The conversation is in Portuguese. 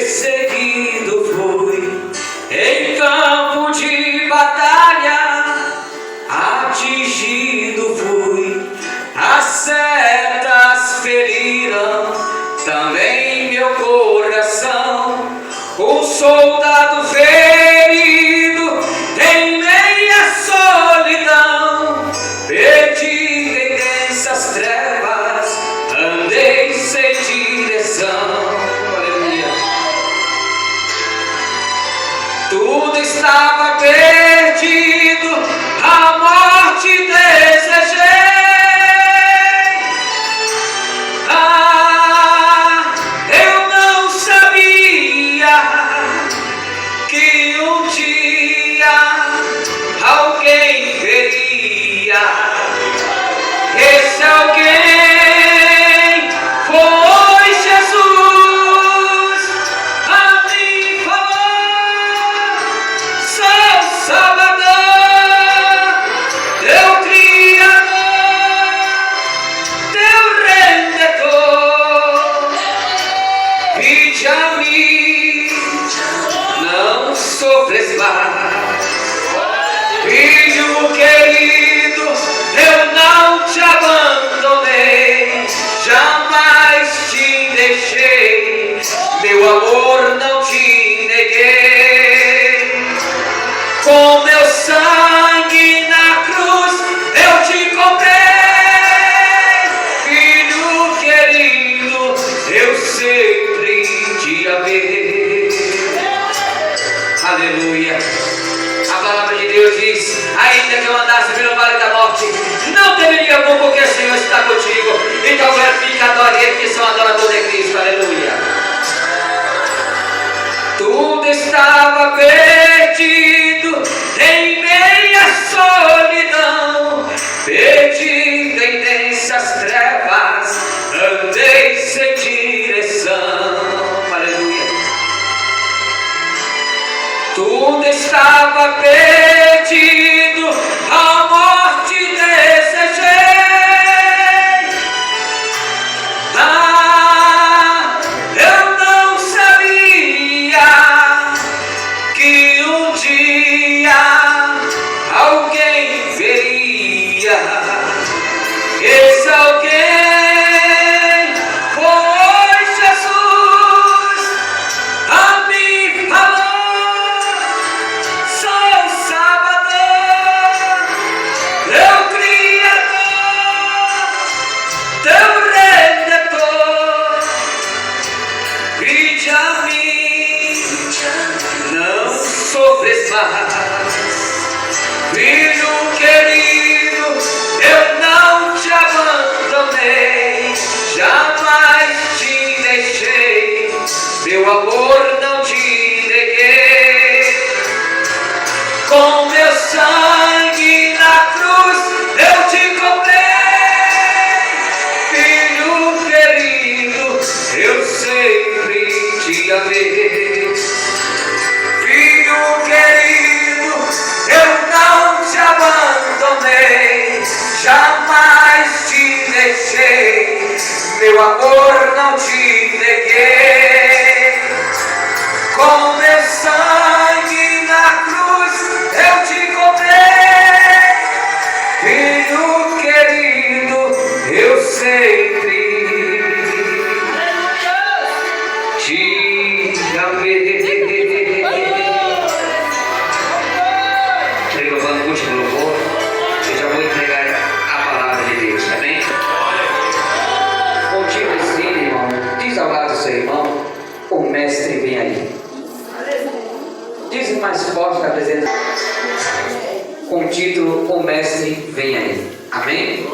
Perseguido fui em campo de batalha, atingido fui, as setas feriram também meu coração. Um soldado ferido em meia solidão, perdido em densas trevas, andei sem direção. Aleluia. Tudo estava perdido, a morte desejei. Eu não sabia que um dia alguém veria. Esse alguém foi Jesus. A mim falou: sou Salvador, teu Criador, teu Redentor. Vinde a mim, não sofres mais. Filho querido, eu não te abandonei, jamais te deixei, meu amor não te neguei. Com meu sangue na cruz eu te comprei. Filho querido, eu sempre te amei. Aleluia. A palavra de Deus diz: ainda que eu andasse pelo vale da morte, não temeria mal, porque o Senhor está contigo. Então glorifica, adore Ele, que são adoradores de Cristo. Aleluia. Tudo estava perdido em meia solidão, perdido em densas trevas, andei sem direção. Aleluia. Tudo estava perdido, a morte desejei. Eu não sabia que um dia alguém veria. Esse alguém foi Jesus. A mim falou: sou Salvador, teu Criador, teu Redentor. Vinde a mim, não sofres mais. Filho querido, eu não te abandonei, jamais te deixei, meu amor não te neguei. Com meu sangue na cruz eu te comprei. Filho querido, eu sempre te amei. Filho querido, eu não te abandonei, jamais te deixei, meu amor não te neguei. Com meu sangue na cruz eu te comprei. Filho querido, eu sempre te amei. Louvando o último louvor, eu já vou entregar a palavra de Deus, amém? Contigo ensina, irmão. Diz ao lado do seu irmão: o mestre vem aí. Diz mais forte da presença. Com o título: o mestre vem aí, amém?